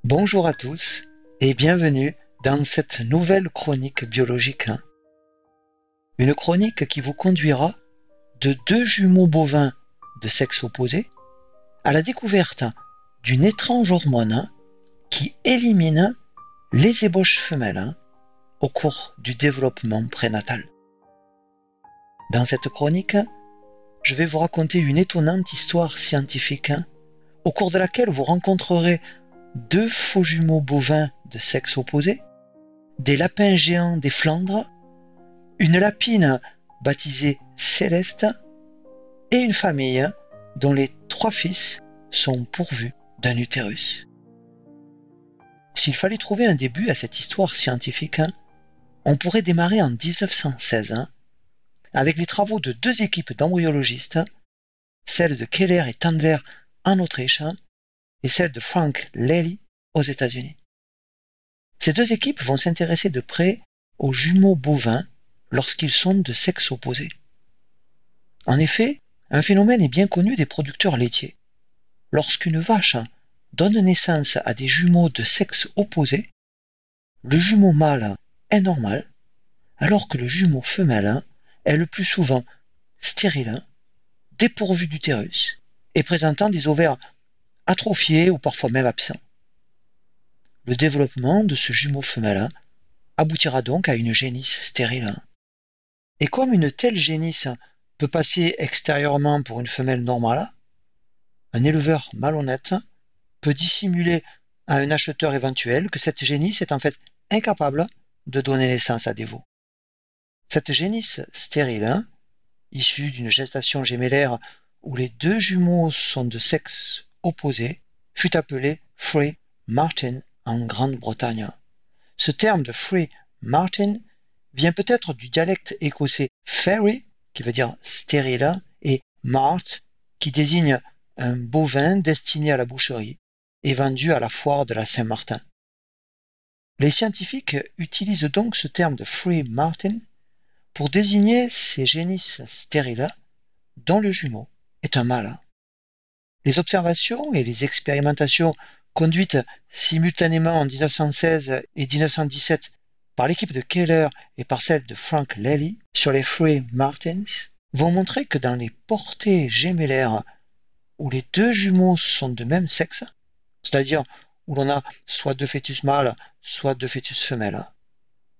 Bonjour à tous et bienvenue dans cette nouvelle chronique biologique. Une chronique qui vous conduira de deux jumeaux bovins de sexe opposé à la découverte d'une étrange hormone qui élimine les ébauches femelles au cours du développement prénatal. Dans cette chronique, je vais vous raconter une étonnante histoire scientifique au cours de laquelle vous rencontrerez deux faux jumeaux bovins de sexe opposé, des lapins géants des Flandres, une lapine baptisée Céleste et une famille dont les 3 fils sont pourvus d'un utérus. S'il fallait trouver un début à cette histoire scientifique, on pourrait démarrer en 1916 avec les travaux de 2 équipes d'embryologistes, celle de Keller et Tandler en Autriche et celle de Frank Lely aux États-Unis. Ces 2 équipes vont s'intéresser de près aux jumeaux bovins lorsqu'ils sont de sexe opposé. En effet, un phénomène est bien connu des producteurs laitiers. Lorsqu'une vache donne naissance à des jumeaux de sexe opposé, le jumeau mâle est normal, alors que le jumeau femelle est le plus souvent stérile, dépourvu d'utérus et présentant des ovaires atrophiés ou parfois même absents. Le développement de ce jumeau femelle aboutira donc à une génisse stérile. Et comme une telle génisse peut passer extérieurement pour une femelle normale, un éleveur malhonnête peut dissimuler à un acheteur éventuel que cette génisse est en fait incapable de donner naissance à des veaux. Cette génisse stérile, issue d'une gestation gémellaire où les 2 jumeaux sont de sexe opposé, fut appelée Free Martin en Grande-Bretagne. Ce terme de Free Martin vient peut-être du dialecte écossais fairy, qui veut dire stérile, et mart, qui désigne un bovin destiné à la boucherie et vendu à la foire de la Saint-Martin. Les scientifiques utilisent donc ce terme de Free Martin pour désigner ces génisses stériles dont le jumeau est un mâle. Les observations et les expérimentations conduites simultanément en 1916 et 1917 par l'équipe de Keller et par celle de Frank Lely sur les Free Martins vont montrer que dans les portées gémellaires où les 2 jumeaux sont de même sexe, c'est-à-dire où l'on a soit 2 fœtus mâles, soit 2 fœtus femelles,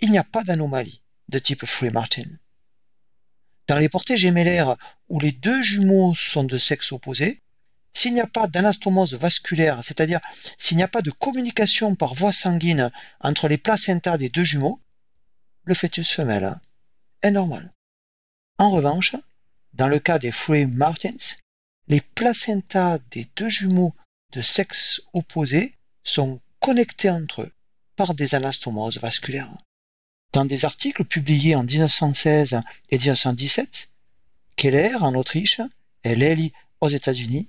il n'y a pas d'anomalie de type Free Martin. Dans les portées gémellaires où les 2 jumeaux sont de sexe opposé, s'il n'y a pas d'anastomose vasculaire, c'est-à-dire s'il n'y a pas de communication par voie sanguine entre les placentas des 2 jumeaux, le fœtus femelle est normal. En revanche, dans le cas des Free Martins, les placentas des 2 jumeaux de sexe opposé sont connectés entre eux par des anastomoses vasculaires. Dans des articles publiés en 1916 et 1917, Keller en Autriche et Lely aux États-Unis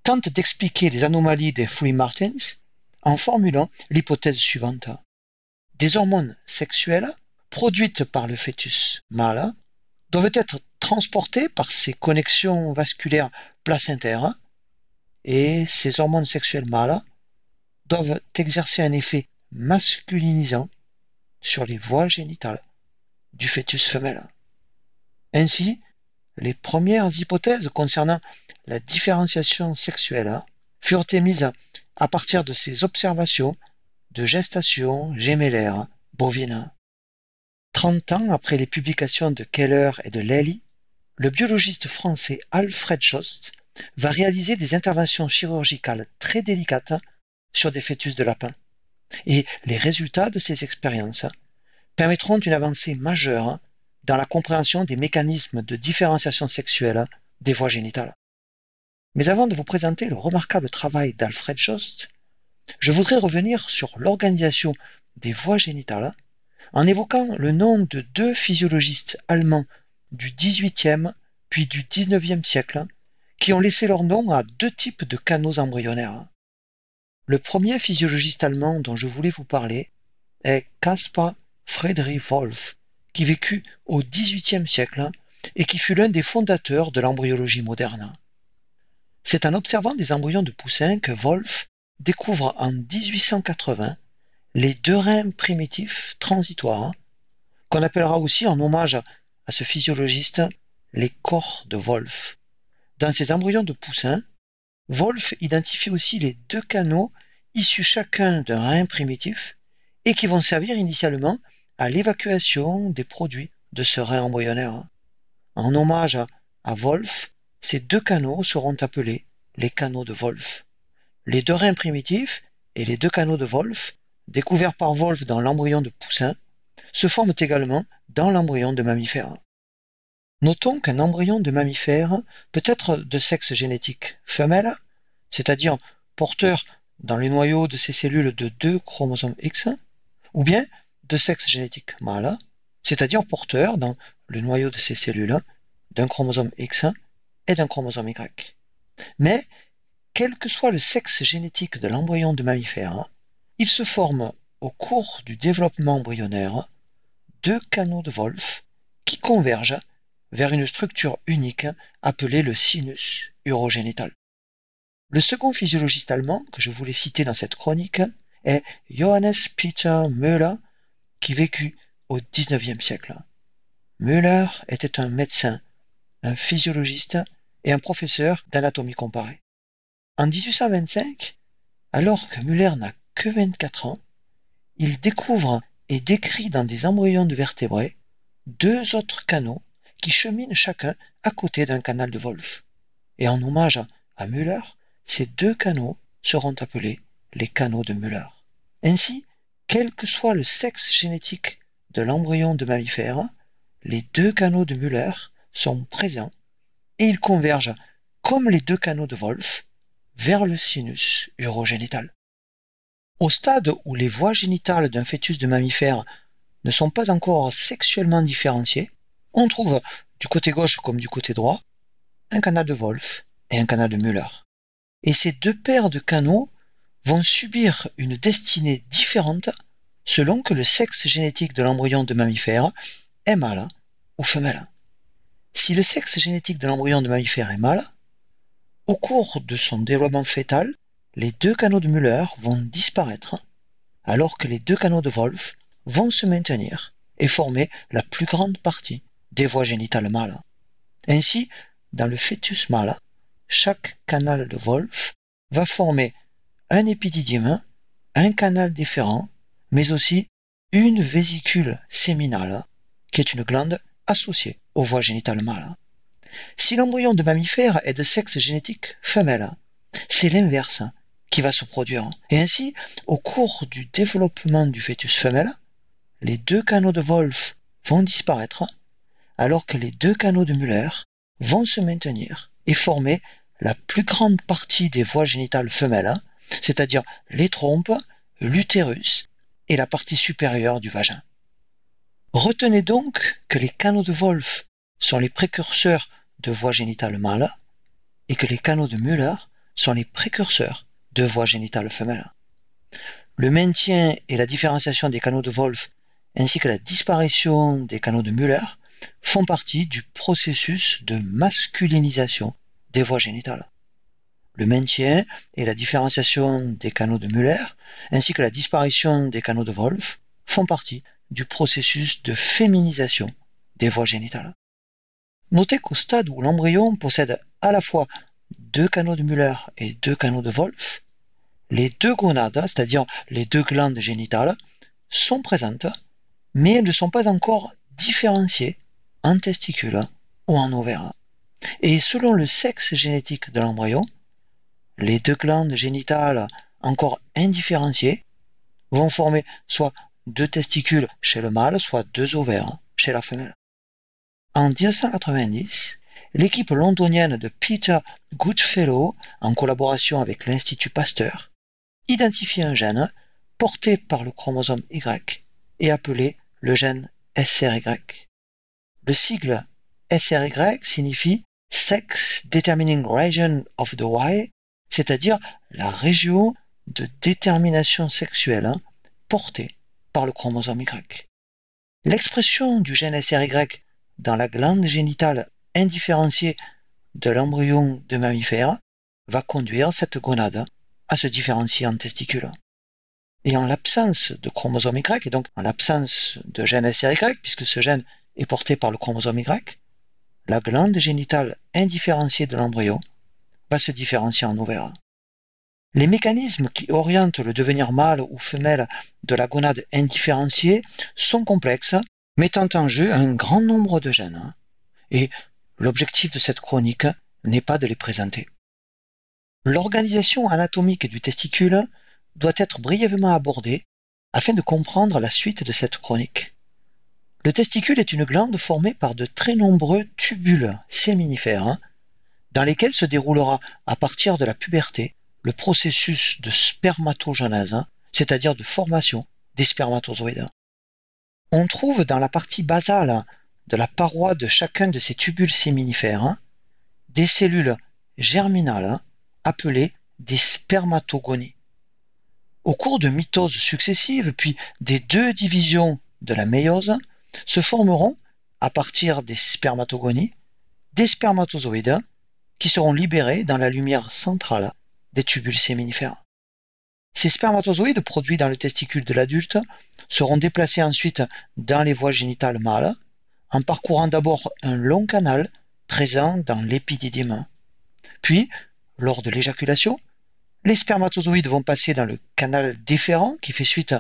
tentent d'expliquer les anomalies des Free Martins en formulant l'hypothèse suivante. Des hormones sexuelles produites par le fœtus mâle doivent être transportées par ces connexions vasculaires placentaires et ces hormones sexuelles mâles doivent exercer un effet masculinisant sur les voies génitales du fœtus femelle. Ainsi, les premières hypothèses concernant la différenciation sexuelle furent émises à partir de ces observations de gestation gémellaire bovine. 30 ans après les publications de Keller et de Lely, le biologiste français Alfred Jost va réaliser des interventions chirurgicales très délicates sur des fœtus de lapin. Et les résultats de ces expériences permettront une avancée majeure dans la compréhension des mécanismes de différenciation sexuelle des voies génitales. Mais avant de vous présenter le remarquable travail d'Alfred Jost, je voudrais revenir sur l'organisation des voies génitales en évoquant le nom de 2 physiologistes allemands du XVIIIe puis du XIXe siècle qui ont laissé leur nom à 2 types de canaux embryonnaires. Le premier physiologiste allemand dont je voulais vous parler est Caspar Friedrich Wolf, qui vécut au XVIIIe siècle et qui fut l'un des fondateurs de l'embryologie moderne. C'est en observant des embryons de poussins que Wolf découvre en 1880 les deux reins primitifs transitoires, qu'on appellera aussi en hommage à ce physiologiste les corps de Wolff. Dans ces embryons de poussins, Wolff identifie aussi les deux canaux issus chacun d'un rein primitif et qui vont servir initialement à l'évacuation des produits de ce rein embryonnaire. En hommage à Wolff, ces deux canaux seront appelés les canaux de Wolff. Les deux reins primitifs et les deux canaux de Wolff, découverts par Wolff dans l'embryon de poussin, se forment également dans l'embryon de mammifère. Notons qu'un embryon de mammifère peut être de sexe génétique femelle, c'est-à-dire porteur dans les noyaux de ses cellules de deux chromosomes X, ou bien de sexe génétique mâle, c'est-à-dire porteur dans le noyau de ses cellules d'un chromosome X et d'un chromosome Y. Mais, quel que soit le sexe génétique de l'embryon de mammifère, il se forme au cours du développement embryonnaire deux canaux de Wolff qui convergent vers une structure unique appelée le sinus urogénital. Le second physiologiste allemand que je voulais citer dans cette chronique est Johannes Peter Müller, qui vécut au XIXe siècle. Müller était un médecin, un physiologiste et un professeur d'anatomie comparée. En 1825, alors que Müller n'a que 24 ans, il découvre et décrit dans des embryons de vertébrés deux autres canaux qui cheminent chacun à côté d'un canal de Wolff. Et en hommage à Müller, ces deux canaux seront appelés les canaux de Müller. Ainsi, quel que soit le sexe génétique de l'embryon de mammifère, les deux canaux de Müller sont présents et ils convergent, comme les deux canaux de Wolff, vers le sinus urogénital. Au stade où les voies génitales d'un fœtus de mammifère ne sont pas encore sexuellement différenciées, on trouve, du côté gauche comme du côté droit, un canal de Wolff et un canal de Müller. Et ces deux paires de canaux vont subir une destinée différente selon que le sexe génétique de l'embryon de mammifère est mâle ou femelle. Si le sexe génétique de l'embryon de mammifère est mâle, au cours de son développement fœtal, les deux canaux de Müller vont disparaître, alors que les deux canaux de Wolff vont se maintenir et former la plus grande partie des voies génitales mâles. Ainsi, dans le fœtus mâle, chaque canal de Wolff va former un épididyme, un canal déférent, mais aussi une vésicule séminale, qui est une glande associée aux voies génitales mâles. Si l'embryon de mammifère est de sexe génétique femelle, c'est l'inverse qui va se produire. Et ainsi, au cours du développement du fœtus femelle, les deux canaux de Wolff vont disparaître, alors que les deux canaux de Müller vont se maintenir et former la plus grande partie des voies génitales femelles, c'est-à-dire les trompes, l'utérus et la partie supérieure du vagin. Retenez donc que les canaux de Wolff sont les précurseurs de voies génitales mâles et que les canaux de Müller sont les précurseurs de voies génitales femelles. Le maintien et la différenciation des canaux de Wolff ainsi que la disparition des canaux de Müller font partie du processus de masculinisation des voies génitales. Le maintien et la différenciation des canaux de Müller ainsi que la disparition des canaux de Wolff font partie du processus de féminisation des voies génitales. Notez qu'au stade où l'embryon possède à la fois deux canaux de Müller et deux canaux de Wolff, les deux gonades, c'est-à-dire les deux glandes génitales, sont présentes, mais elles ne sont pas encore différenciées en testicules ou en ovaires. Et selon le sexe génétique de l'embryon, les deux glandes génitales encore indifférenciées vont former soit deux testicules chez le mâle, soit deux ovaires chez la femelle. En 1990, l'équipe londonienne de Peter Goodfellow, en collaboration avec l'Institut Pasteur, identifie un gène porté par le chromosome Y et appelé le gène SRY. Le sigle SRY signifie Sex Determining Region of the Y, c'est-à-dire la région de détermination sexuelle portée par le chromosome Y. L'expression du gène SRY dans la glande génitale indifférenciée de l'embryon de mammifère va conduire cette gonade à se différencier en testicules. Et en l'absence de chromosome Y, et donc en l'absence de gène SRY, puisque ce gène est porté par le chromosome Y, la glande génitale indifférenciée de l'embryon va se différencier en ovaire. Les mécanismes qui orientent le devenir mâle ou femelle de la gonade indifférenciée sont complexes, mettant en jeu un grand nombre de gènes. Et l'objectif de cette chronique n'est pas de les présenter. L'organisation anatomique du testicule doit être brièvement abordée afin de comprendre la suite de cette chronique. Le testicule est une glande formée par de très nombreux tubules séminifères dans lesquels se déroulera à partir de la puberté le processus de spermatogenèse, c'est-à-dire de formation des spermatozoïdes. On trouve dans la partie basale de la paroi de chacun de ces tubules séminifères des cellules germinales appelées des spermatogonies. Au cours de mitoses successives, puis des deux divisions de la méiose, se formeront, à partir des spermatogonies, des spermatozoïdes qui seront libérés dans la lumière centrale des tubules séminifères. Ces spermatozoïdes produits dans le testicule de l'adulte seront déplacés ensuite dans les voies génitales mâles en parcourant d'abord un long canal présent dans l'épididyme. Puis, lors de l'éjaculation, les spermatozoïdes vont passer dans le canal déférent qui fait suite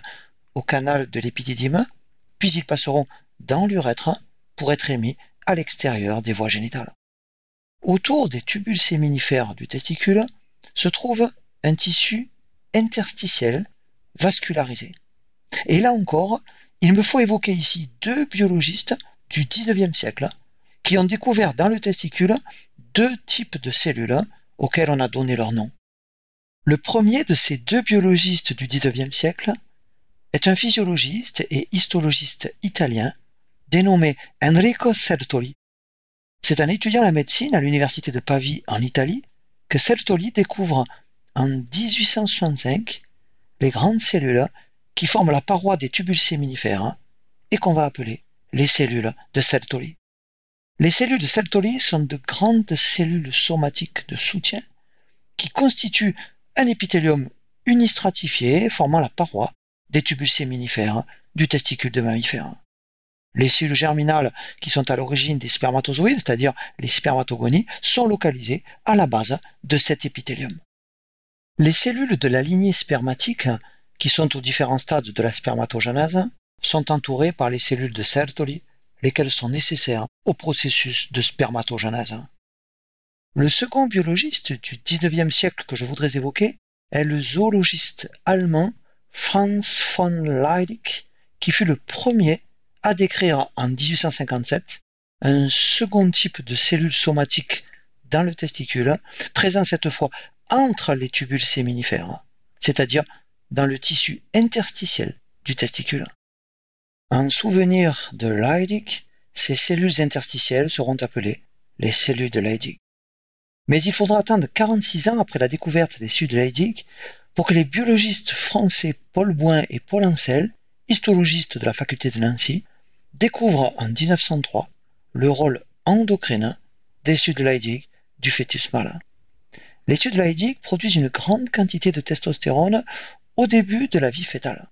au canal de l'épididyme, puis ils passeront dans l'urètre pour être émis à l'extérieur des voies génitales. Autour des tubules séminifères du testicule se trouve un tissu interstitiel vascularisé. Et là encore, il me faut évoquer ici deux biologistes du XIXe siècle qui ont découvert dans le testicule deux types de cellules auxquelles on a donné leur nom. Le premier de ces deux biologistes du XIXe siècle est un physiologiste et histologiste italien dénommé Enrico Sertoli. C'est en étudiant la médecine à l'université de Pavie en Italie que Sertoli découvre en 1865 les grandes cellules qui forment la paroi des tubules séminifères et qu'on va appeler les cellules de Sertoli. Les cellules de Sertoli sont de grandes cellules somatiques de soutien qui constituent un épithélium unistratifié formant la paroi des tubules séminifères du testicule de mammifère. Les cellules germinales qui sont à l'origine des spermatozoïdes, c'est-à-dire les spermatogonies, sont localisées à la base de cet épithélium. Les cellules de la lignée spermatique, qui sont aux différents stades de la spermatogenèse, sont entourées par les cellules de Sertoli, lesquelles sont nécessaires au processus de spermatogenèse. Le second biologiste du XIXe siècle que je voudrais évoquer est le zoologiste allemand Franz von Leidig, qui fut le premier à décrire en 1857 un second type de cellules somatiques dans le testicule, présent cette fois entre les tubules séminifères, c'est-à-dire dans le tissu interstitiel du testicule. En souvenir de Leidig, ces cellules interstitielles seront appelées les cellules de Leidig. Mais il faudra attendre 46 ans après la découverte des cellules de Leidig pour que les biologistes français Paul Bouin et Paul Ancel, histologistes de la faculté de Nancy, découvrent en 1903 le rôle endocrinien des cellules de Leidig du fœtus mâle. Les cellules de Leidig produisent une grande quantité de testostérone au début de la vie fœtale.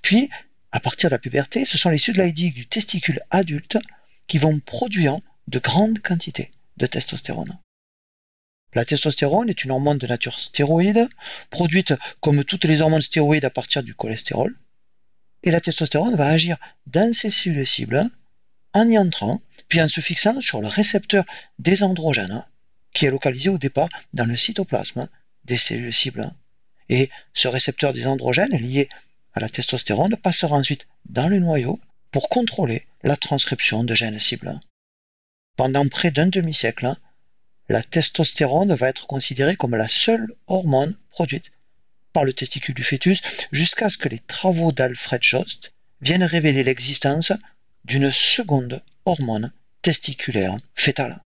Puis, à partir de la puberté, ce sont les cellules de Leidig du testicule adulte qui vont produire de grandes quantités de testostérone. La testostérone est une hormone de nature stéroïde, produite comme toutes les hormones stéroïdes à partir du cholestérol. Et la testostérone va agir dans ces cellules cibles en y entrant, puis en se fixant sur le récepteur des androgènes, qui est localisé au départ dans le cytoplasme des cellules cibles. Et ce récepteur des androgènes lié à la testostérone passera ensuite dans le noyau pour contrôler la transcription de gènes cibles. Pendant près d'un demi-siècle, la testostérone va être considérée comme la seule hormone produite par le testicule du fœtus jusqu'à ce que les travaux d'Alfred Jost viennent révéler l'existence d'une seconde hormone testiculaire fœtale.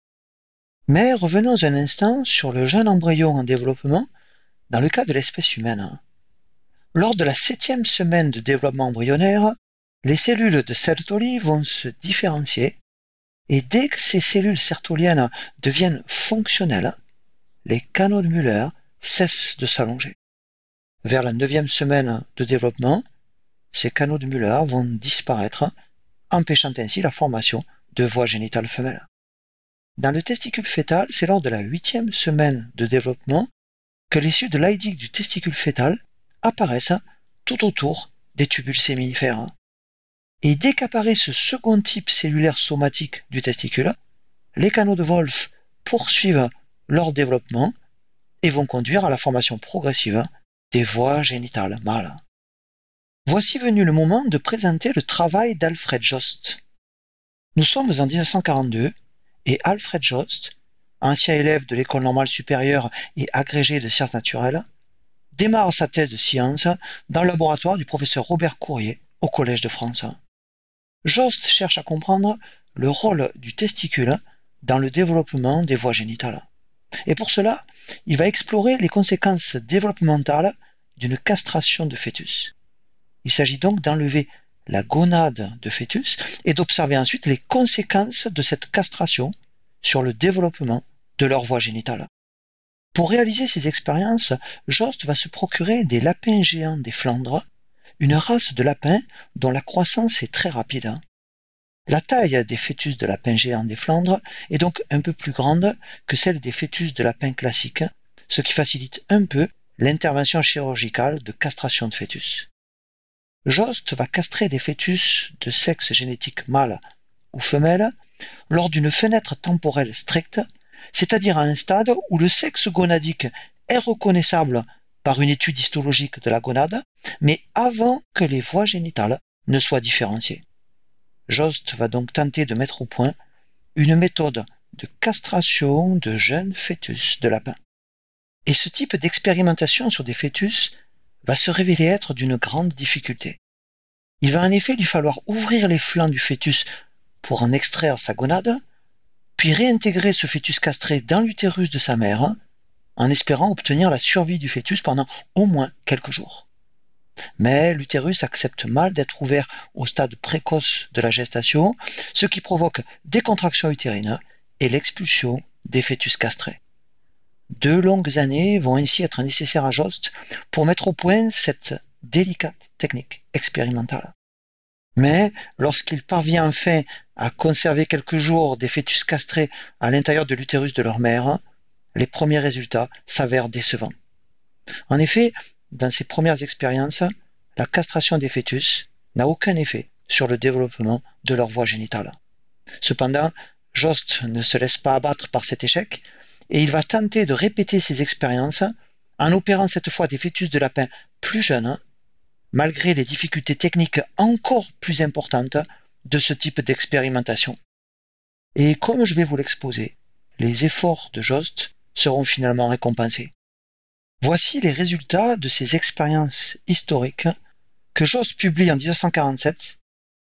Mais revenons un instant sur le jeune embryon en développement dans le cas de l'espèce humaine. Lors de la 7e semaine de développement embryonnaire, les cellules de Sertoli vont se différencier et dès que ces cellules sertoliennes deviennent fonctionnelles, les canaux de Müller cessent de s'allonger. vers la 9e semaine de développement, ces canaux de Müller vont disparaître, empêchant ainsi la formation de voies génitales femelles. Dans le testicule fœtal, c'est lors de la 8e semaine de développement que les sucs de Leydig du testicule fœtal apparaissent tout autour des tubules séminifères. Et dès qu'apparaît ce second type cellulaire somatique du testicule, les canaux de Wolff poursuivent leur développement et vont conduire à la formation progressive des voies génitales mâles. Voici venu le moment de présenter le travail d'Alfred Jost. Nous sommes en 1942 et Alfred Jost, ancien élève de l'École normale supérieure et agrégé de sciences naturelles, démarre sa thèse de science dans le laboratoire du professeur Robert Courrier au Collège de France. Jost cherche à comprendre le rôle du testicule dans le développement des voies génitales. Et pour cela, il va explorer les conséquences développementales d'une castration de fœtus. Il s'agit donc d'enlever la gonade de fœtus et d'observer ensuite les conséquences de cette castration sur le développement de leur voie génitale. Pour réaliser ces expériences, Jost va se procurer des lapins géants des Flandres, une race de lapins dont la croissance est très rapide. La taille des fœtus de lapins géants des Flandres est donc un peu plus grande que celle des fœtus de lapins classiques, ce qui facilite un peu l'intervention chirurgicale de castration de fœtus. Jost va castrer des fœtus de sexe génétique mâle ou femelle lors d'une fenêtre temporelle stricte, c'est-à-dire à un stade où le sexe gonadique est reconnaissable par une étude histologique de la gonade, mais avant que les voies génitales ne soient différenciées. Jost va donc tenter de mettre au point une méthode de castration de jeunes fœtus de lapin. Et ce type d'expérimentation sur des fœtus va se révéler être d'une grande difficulté. Il va en effet lui falloir ouvrir les flancs du fœtus pour en extraire sa gonade, puis réintégrer ce fœtus castré dans l'utérus de sa mère, en espérant obtenir la survie du fœtus pendant au moins quelques jours. Mais l'utérus accepte mal d'être ouvert au stade précoce de la gestation, ce qui provoque des contractions utérines et l'expulsion des fœtus castrés. 2 longues années vont ainsi être nécessaires à Jost pour mettre au point cette délicate technique expérimentale. Mais lorsqu'il parvient enfin à conserver quelques jours des fœtus castrés à l'intérieur de l'utérus de leur mère, les premiers résultats s'avèrent décevants. En effet, dans ces premières expériences, la castration des fœtus n'a aucun effet sur le développement de leur voie génitale. Cependant, Jost ne se laisse pas abattre par cet échec et il va tenter de répéter ces expériences en opérant cette fois des fœtus de lapin plus jeunes, malgré les difficultés techniques encore plus importantes de ce type d'expérimentation. Et comme je vais vous l'exposer, les efforts de Jost seront finalement récompensés. Voici les résultats de ces expériences historiques que Jost publie en 1947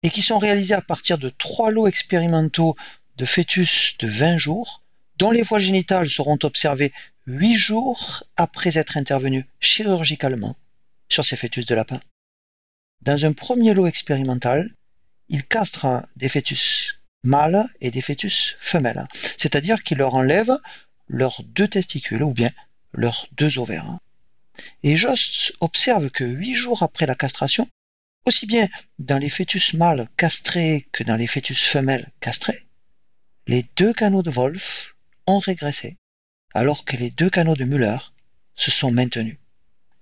et qui sont réalisées à partir de 3 lots expérimentaux de fœtus de 20 jours, dont les voies génitales seront observées 8 jours après être intervenues chirurgicalement sur ces fœtus de lapin. Dans un premier lot expérimental, il castre des fœtus mâles et des fœtus femelles, c'est-à-dire qu'il leur enlève leurs 2 testicules ou bien leurs 2 ovaires. Et Jost observe que 8 jours après la castration, aussi bien dans les fœtus mâles castrés que dans les fœtus femelles castrés, les 2 canaux de Wolff ont régressé, alors que les 2 canaux de Müller se sont maintenus.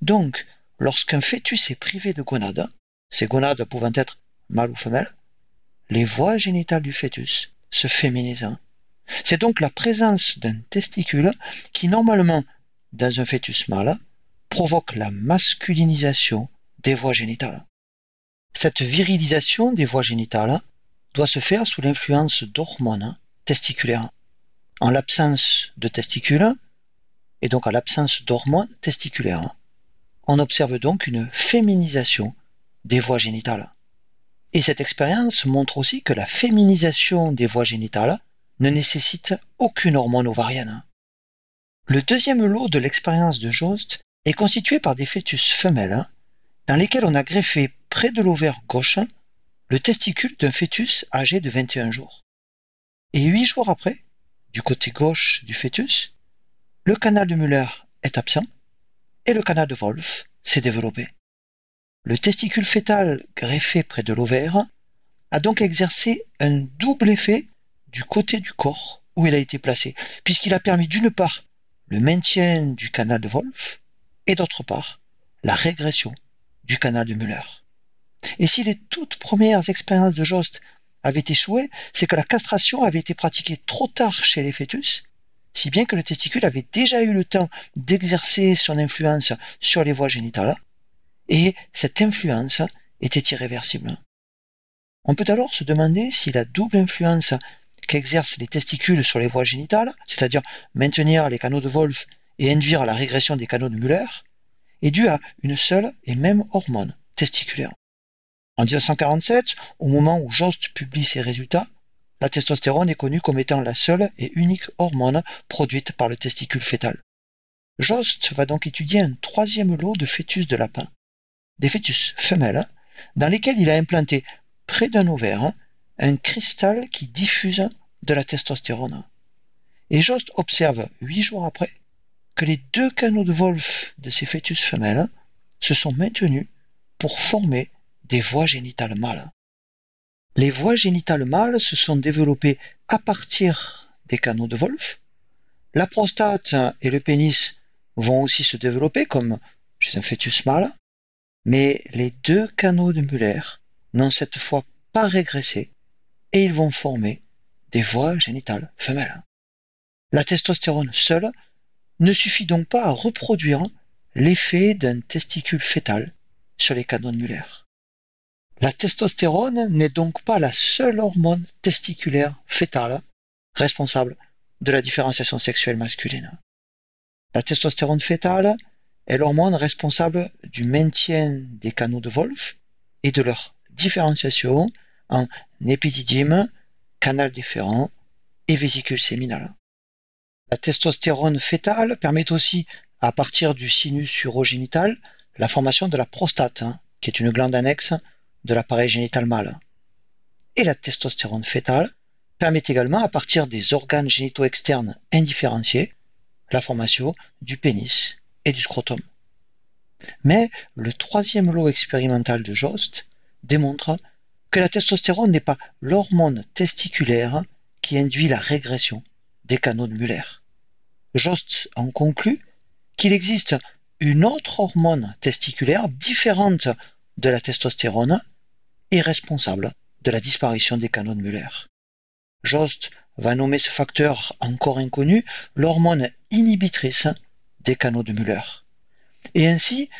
Donc, lorsqu'un fœtus est privé de gonades, ces gonades pouvant être mâles ou femelles, les voies génitales du fœtus se féminisent. C'est donc la présence d'un testicule qui, normalement, dans un fœtus mâle, provoque la masculinisation des voies génitales. Cette virilisation des voies génitales doit se faire sous l'influence d'hormones testiculaires. En l'absence de testicules, et donc en l'absence d'hormones testiculaires, on observe donc une féminisation des voies génitales. Et cette expérience montre aussi que la féminisation des voies génitales ne nécessite aucune hormone ovarienne. Le deuxième lot de l'expérience de Jost est constitué par des fœtus femelles dans lesquels on a greffé près de l'ovaire gauche le testicule d'un fœtus âgé de 21 jours. Et 8 jours après, du côté gauche du fœtus, le canal de Müller est absent et le canal de Wolff s'est développé. Le testicule fœtal greffé près de l'ovaire a donc exercé un double effet du côté du corps où il a été placé, puisqu'il a permis d'une part le maintien du canal de Wolff et d'autre part la régression du canal de Müller. Et si les toutes premières expériences de Jost avaient échoué, c'est que la castration avait été pratiquée trop tard chez les fœtus, si bien que le testicule avait déjà eu le temps d'exercer son influence sur les voies génitales, et cette influence était irréversible. On peut alors se demander si la double influence qu'exercent les testicules sur les voies génitales, c'est-à-dire maintenir les canaux de Wolff et induire la régression des canaux de Müller, est due à une seule et même hormone testiculaire. En 1947, au moment où Jost publie ses résultats, la testostérone est connue comme étant la seule et unique hormone produite par le testicule fœtal. Jost va donc étudier un troisième lot de fœtus de lapin, des fœtus femelles, dans lesquels il a implanté près d'un ovaire un cristal qui diffuse de la testostérone. Et Jost observe 8 jours après que les 2 canaux de Wolff de ces fœtus femelles se sont maintenus pour former des voies génitales mâles. Les voies génitales mâles se sont développées à partir des canaux de Wolff. La prostate et le pénis vont aussi se développer comme chez un fœtus mâle, mais les 2 canaux de Müller n'ont cette fois pas régressé et ils vont former des voies génitales femelles. La testostérone seule ne suffit donc pas à reproduire l'effet d'un testicule fœtal sur les canaux de Müller. La testostérone n'est donc pas la seule hormone testiculaire fœtale responsable de la différenciation sexuelle masculine. La testostérone fœtale est l'hormone responsable du maintien des canaux de Wolff et de leur différenciation en épididyme, canal déférent et vésicule séminale. La testostérone fœtale permet aussi, à partir du sinus urogénital, la formation de la prostate, qui est une glande annexe de l'appareil génital mâle. Et la testostérone fœtale permet également, à partir des organes génitaux externes indifférenciés, la formation du pénis et du scrotum. Mais le troisième lot expérimental de Jost démontre que la testostérone n'est pas l'hormone testiculaire qui induit la régression des canaux de Müller. Jost en conclut qu'il existe une autre hormone testiculaire différente de la testostérone et responsable de la disparition des canaux de Müller. Jost va nommer ce facteur encore inconnu l'hormone inhibitrice des canaux de Müller. Et ainsi,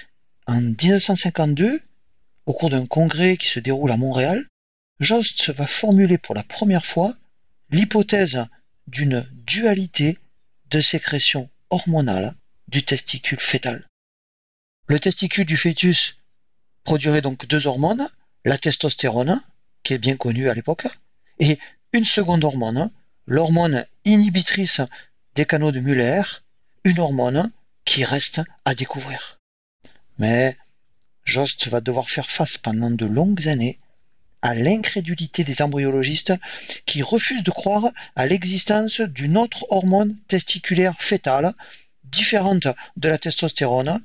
en 1952, au cours d'un congrès qui se déroule à Montréal, Jost va formuler pour la première fois l'hypothèse d'une dualité de sécrétion hormonale du testicule fœtal. Le testicule du fœtus produirait donc 2 hormones, la testostérone, qui est bien connue à l'époque, et une seconde hormone, l'hormone inhibitrice des canaux de Müller, une hormone qui reste à découvrir. Mais Jost va devoir faire face pendant de longues années à l'incrédulité des embryologistes qui refusent de croire à l'existence d'une autre hormone testiculaire fœtale différente de la testostérone,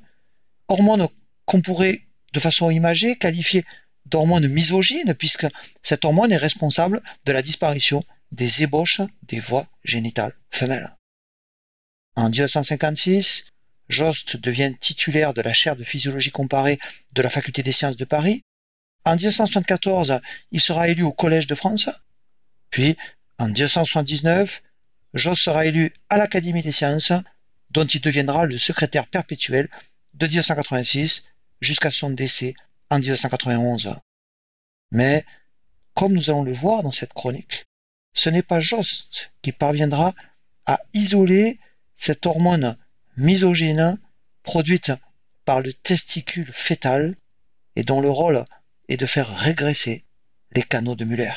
hormone qu'on pourrait de façon imagée qualifier d'hormone misogyne puisque cette hormone est responsable de la disparition des ébauches des voies génitales femelles. En 1956, Jost devient titulaire de la chaire de physiologie comparée de la faculté des sciences de Paris. En 1974, il sera élu au Collège de France. Puis, en 1979, Jost sera élu à l'Académie des sciences, dont il deviendra le secrétaire perpétuel de 1986 jusqu'à son décès en 1991. Mais, comme nous allons le voir dans cette chronique, ce n'est pas Jost qui parviendra à isoler cette hormone misogyne produite par le testicule fœtal et dont le rôle est de faire régresser les canaux de Müller.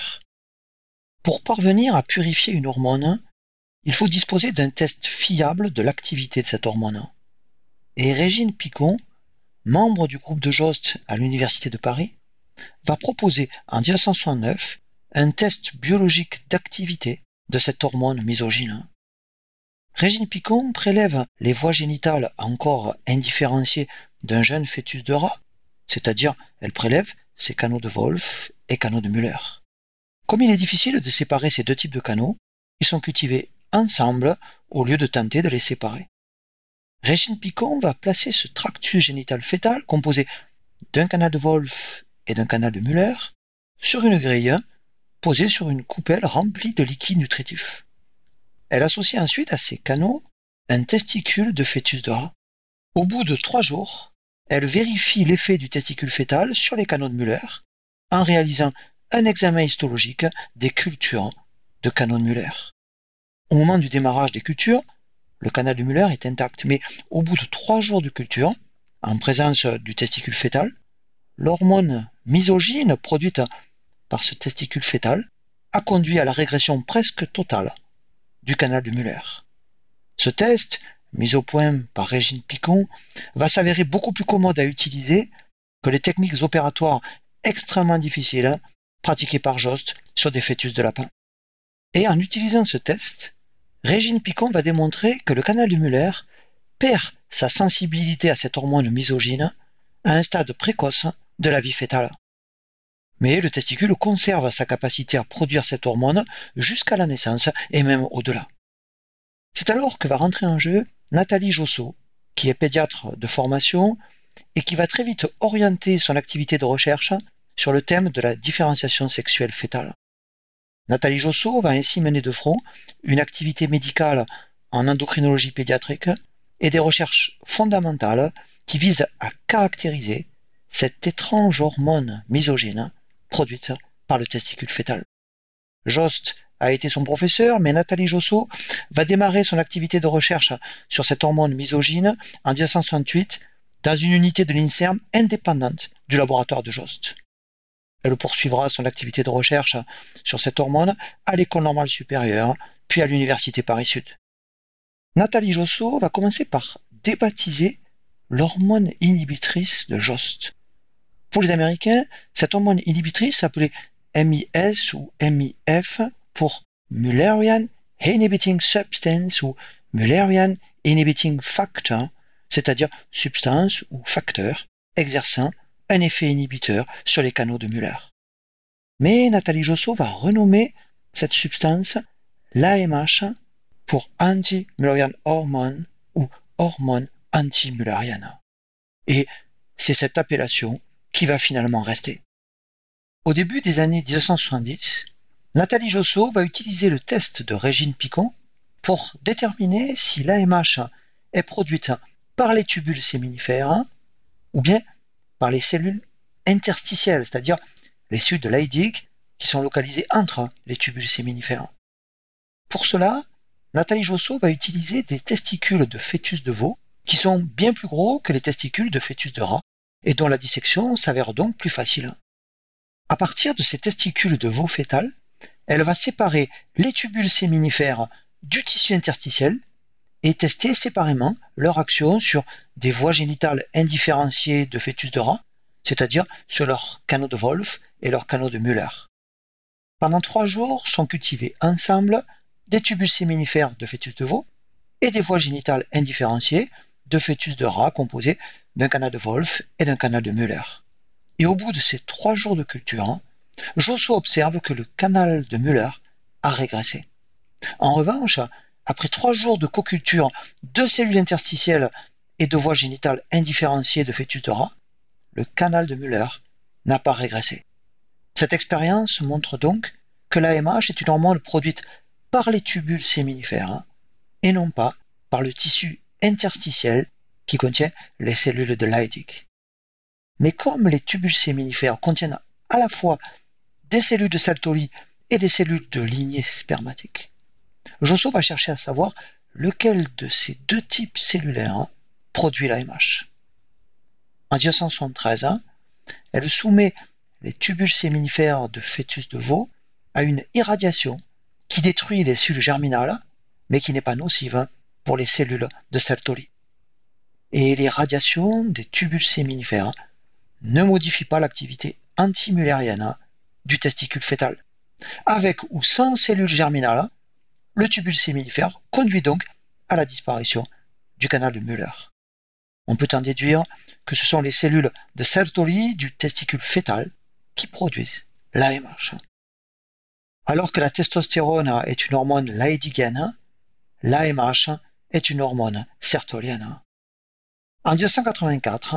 Pour parvenir à purifier une hormone, il faut disposer d'un test fiable de l'activité de cette hormone. Et Régine Picon, membre du groupe de Jost à l'Université de Paris, va proposer en 1969 un test biologique d'activité de cette hormone misogyne. Régine Picon prélève les voies génitales encore indifférenciées d'un jeune fœtus de rat, c'est-à-dire elle prélève ses canaux de Wolff et canaux de Müller. Comme il est difficile de séparer ces deux types de canaux, ils sont cultivés ensemble au lieu de tenter de les séparer. Régine Picon va placer ce tractus génital fœtal composé d'un canal de Wolff et d'un canal de Müller sur une grille posée sur une coupelle remplie de liquide nutritif. Elle associe ensuite à ces canaux un testicule de fœtus de rat. Au bout de 3 jours, elle vérifie l'effet du testicule fœtal sur les canaux de Müller en réalisant un examen histologique des cultures de canaux de Müller. Au moment du démarrage des cultures, le canal de Müller est intact, mais au bout de 3 jours de culture, en présence du testicule fœtal, l'hormone misogyne produite par ce testicule fœtal a conduit à la régression presque totale du canal de Müller. Ce test, mis au point par Régine Picon, va s'avérer beaucoup plus commode à utiliser que les techniques opératoires extrêmement difficiles pratiquées par Jost sur des fœtus de lapin. Et en utilisant ce test, Régine Picon va démontrer que le canal de Müller perd sa sensibilité à cette hormone misogyne à un stade précoce de la vie fœtale. Mais le testicule conserve sa capacité à produire cette hormone jusqu'à la naissance et même au-delà. C'est alors que va rentrer en jeu Nathalie Josso, qui est pédiatre de formation et qui va très vite orienter son activité de recherche sur le thème de la différenciation sexuelle fœtale. Nathalie Josso va ainsi mener de front une activité médicale en endocrinologie pédiatrique et des recherches fondamentales qui visent à caractériser cette étrange hormone misogyne produite par le testicule fœtal. Jost a été son professeur, mais Nathalie Josso va démarrer son activité de recherche sur cette hormone misogyne en 1968 dans une unité de l'INSERM indépendante du laboratoire de Jost. Elle poursuivra son activité de recherche sur cette hormone à l'École normale supérieure, puis à l'Université Paris-Sud. Nathalie Josso va commencer par débaptiser l'hormone inhibitrice de Jost. Pour les Américains, cette hormone inhibitrice s'appelait MIS ou MIF pour Mullerian Inhibiting Substance ou Mullerian Inhibiting Factor, c'est-à-dire substance ou facteur exerçant un effet inhibiteur sur les canaux de Müller. Mais Nathalie Josso va renommer cette substance l'AMH pour Anti-Mullerian Hormone ou hormone anti-mullerienne. Et c'est cette appellation qui va finalement rester. Au début des années 1970, Nathalie Josso va utiliser le test de Régine Picon pour déterminer si l'AMH est produite par les tubules séminifères ou bien par les cellules interstitielles, c'est-à-dire les cellules de Leydig qui sont localisées entre les tubules séminifères. Pour cela, Nathalie Josso va utiliser des testicules de fœtus de veau qui sont bien plus gros que les testicules de fœtus de rat et dont la dissection s'avère donc plus facile. À partir de ces testicules de veau fœtal, elle va séparer les tubules séminifères du tissu interstitiel et tester séparément leur action sur des voies génitales indifférenciées de fœtus de rat, c'est-à-dire sur leurs canaux de Wolff et leurs canaux de Müller. Pendant 3 jours sont cultivés ensemble des tubules séminifères de fœtus de veau et des voies génitales indifférenciées de fœtus de rat composés d'un canal de Wolff et d'un canal de Müller. Et au bout de ces 3 jours de culture, Josso observe que le canal de Müller a régressé. En revanche, après 3 jours de coculture de cellules interstitielles et de voies génitales indifférenciées de fœtus de rat, le canal de Müller n'a pas régressé. Cette expérience montre donc que l'AMH est une hormone produite par les tubules séminifères et non pas par le tissu interstitiel qui contient les cellules de Leydig. Mais comme les tubules séminifères contiennent à la fois des cellules de Sertoli et des cellules de lignée spermatique, Josso va chercher à savoir lequel de ces 2 types cellulaires produit l'AMH. En 1973, elle soumet les tubules séminifères de fœtus de veau à une irradiation qui détruit les cellules germinales, mais qui n'est pas nocive pour les cellules de Sertoli. Et les radiations des tubules séminifères ne modifient pas l'activité antimullérienne du testicule fœtal. Avec ou sans cellules germinales, le tubule séminifère conduit donc à la disparition du canal de Müller. On peut en déduire que ce sont les cellules de Sertoli du testicule fœtal qui produisent l'AMH. Alors que la testostérone est une hormone leydigienne, l'AMH est une hormone sertolienne. En 1984,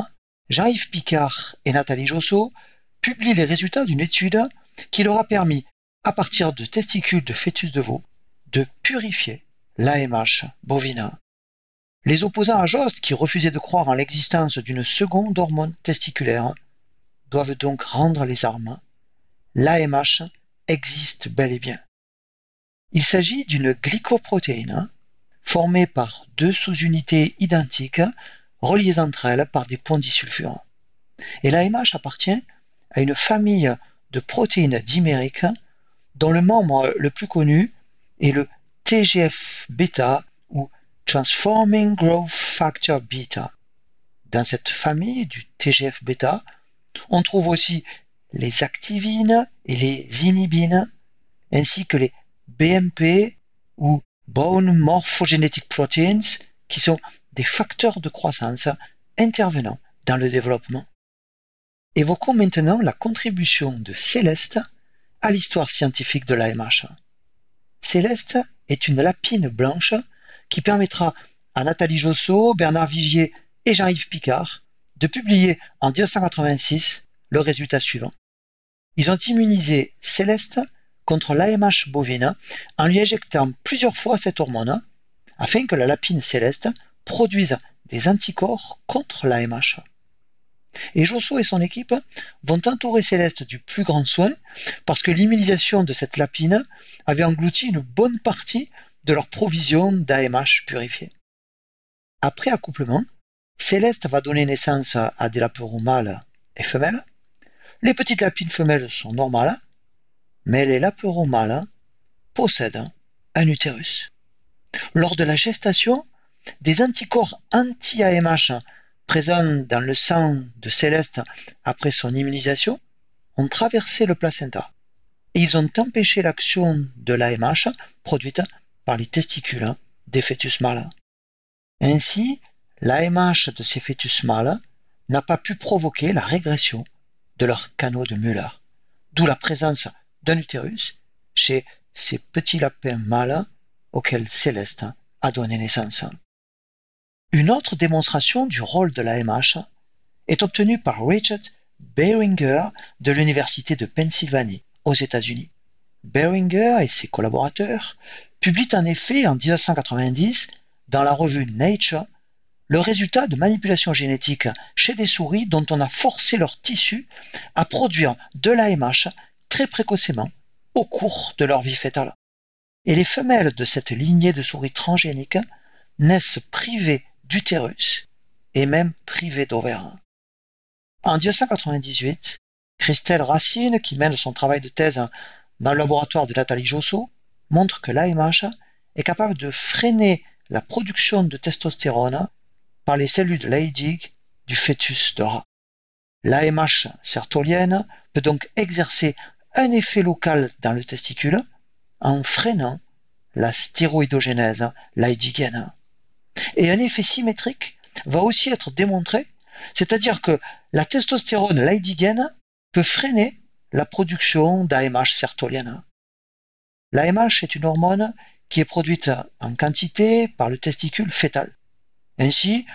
Jean-Yves Picard et Nathalie Josso publient les résultats d'une étude qui leur a permis, à partir de testicules de fœtus de veau, de purifier l'AMH bovine. Les opposants à Jost, qui refusaient de croire en l'existence d'une seconde hormone testiculaire, doivent donc rendre les armes. L'AMH existe bel et bien. Il s'agit d'une glycoprotéine formée par deux sous-unités identiques reliées entre elles par des ponts disulfurants. Et l'AMH appartient à une famille de protéines dimériques dont le membre le plus connu est le TGF-bêta ou Transforming Growth Factor Beta. Dans cette famille du TGF-bêta, on trouve aussi les activines et les inhibines, ainsi que les BMP ou Bone Morphogenetic Proteins, qui sont des facteurs de croissance intervenant dans le développement. Évoquons maintenant la contribution de Céleste à l'histoire scientifique de l'AMH. Céleste est une lapine blanche qui permettra à Nathalie Josso, Bernard Vigier et Jean-Yves Picard de publier en 1986 le résultat suivant. Ils ont immunisé Céleste contre l'AMH bovine en lui injectant plusieurs fois cette hormone afin que la lapine Céleste produise des anticorps contre l'AMH. Et Josso et son équipe vont entourer Céleste du plus grand soin parce que l'immunisation de cette lapine avait englouti une bonne partie de leur provision d'AMH purifiée. Après accouplement, Céleste va donner naissance à des laperons mâles et femelles. Les petites lapines femelles sont normales, mais les laperons mâles possèdent un utérus. Lors de la gestation, des anticorps anti-AMH présents dans le sang de Céleste après son immunisation ont traversé le placenta et ils ont empêché l'action de l'AMH produite par les testicules des fœtus mâles. Ainsi, l'AMH de ces fœtus mâles n'a pas pu provoquer la régression de leur canaux de Müller, d'où la présence d'un utérus chez ces petits lapins mâles auxquels Céleste a donné naissance. Une autre démonstration du rôle de l'AMH est obtenue par Richard Beringer de l'Université de Pennsylvanie aux États-Unis. Beringer et ses collaborateurs publient en effet en 1990 dans la revue Nature le résultat de manipulation génétique chez des souris dont on a forcé leur tissu à produire de l'AMH très précocement au cours de leur vie fœtale. Et les femelles de cette lignée de souris transgéniques naissent privées d'utérus et même privées d'ovaires. En 1998, Christelle Racine, qui mène son travail de thèse dans le laboratoire de Nathalie Josso, montre que l'AMH est capable de freiner la production de testostérone par les cellules Leydig du fœtus de rat. L'AMH sertolienne peut donc exercer un effet local dans le testicule en freinant la stéroïdogénèse leydigienne. Et un effet symétrique va aussi être démontré, c'est-à-dire que la testostérone leydigienne peut freiner la production d'AMH sertolienne. L'AMH est une hormone qui est produite en quantité par le testicule fœtal. Ainsi,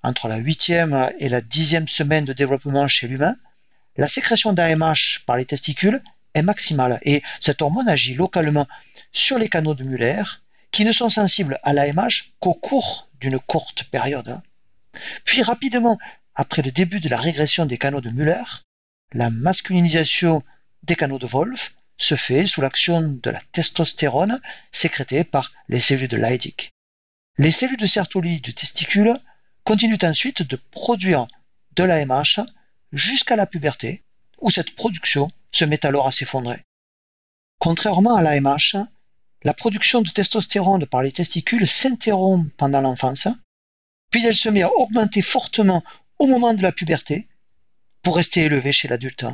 entre la 8e et la 10e semaine de développement chez l'humain, la sécrétion d'AMH par les testicules est maximale et cette hormone agit localement sur les canaux de Müller qui ne sont sensibles à l'AMH qu'au cours d'une courte période. Puis rapidement, après le début de la régression des canaux de Müller, la masculinisation des canaux de Wolff se fait sous l'action de la testostérone sécrétée par les cellules de Leydig. Les cellules de Sertoli du testicule continuent ensuite de produire de l'AMH jusqu'à la puberté, où cette production se met alors à s'effondrer. Contrairement à l'AMH, la production de testostérone par les testicules s'interrompt pendant l'enfance, puis elle se met à augmenter fortement au moment de la puberté pour rester élevée chez l'adulte.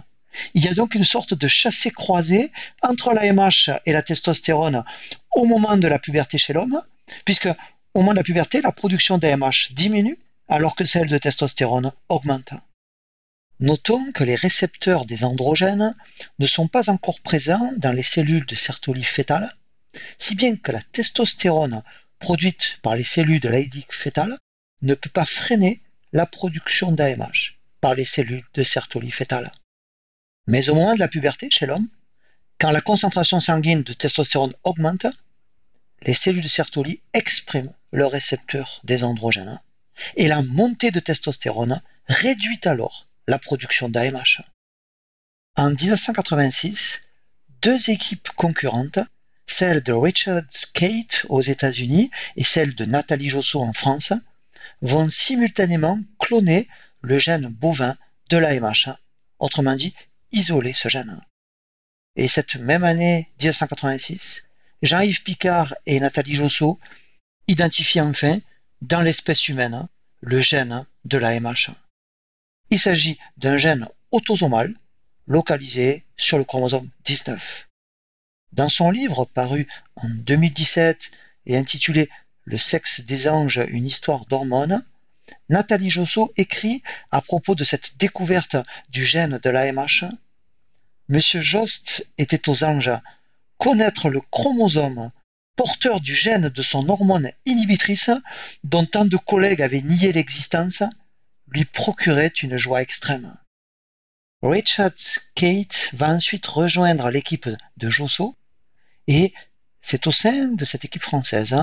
Il y a donc une sorte de chassé-croisé entre l'AMH et la testostérone au moment de la puberté chez l'homme, puisque au moment de la puberté, la production d'AMH diminue alors que celle de testostérone augmente. Notons que les récepteurs des androgènes ne sont pas encore présents dans les cellules de Sertoli fœtale, si bien que la testostérone produite par les cellules de Leydig fœtale ne peut pas freiner la production d'AMH par les cellules de Sertoli fœtale. Mais au moment de la puberté chez l'homme, quand la concentration sanguine de testostérone augmente, les cellules de Sertoli expriment le récepteur des androgènes et la montée de testostérone réduit alors la production d'AMH. En 1986, deux équipes concurrentes, celle de Richard Kate aux États-Unis et celle de Nathalie Josso en France, vont simultanément cloner le gène bovin de l'AMH, autrement dit isoler ce gène. Et cette même année 1986, Jean-Yves Picard et Nathalie Josso identifient enfin dans l'espèce humaine le gène de l'AMH. Il s'agit d'un gène autosomal localisé sur le chromosome 19. Dans son livre paru en 2017 et intitulé « Le sexe des anges, une histoire d'hormones », Nathalie Josso écrit à propos de cette découverte du gène de l'AMH « Monsieur Jost était aux anges. Connaître le chromosome porteur du gène de son hormone inhibitrice, dont tant de collègues avaient nié l'existence, lui procurait une joie extrême. » Richard Kate va ensuite rejoindre l'équipe de Josso et c'est au sein de cette équipe française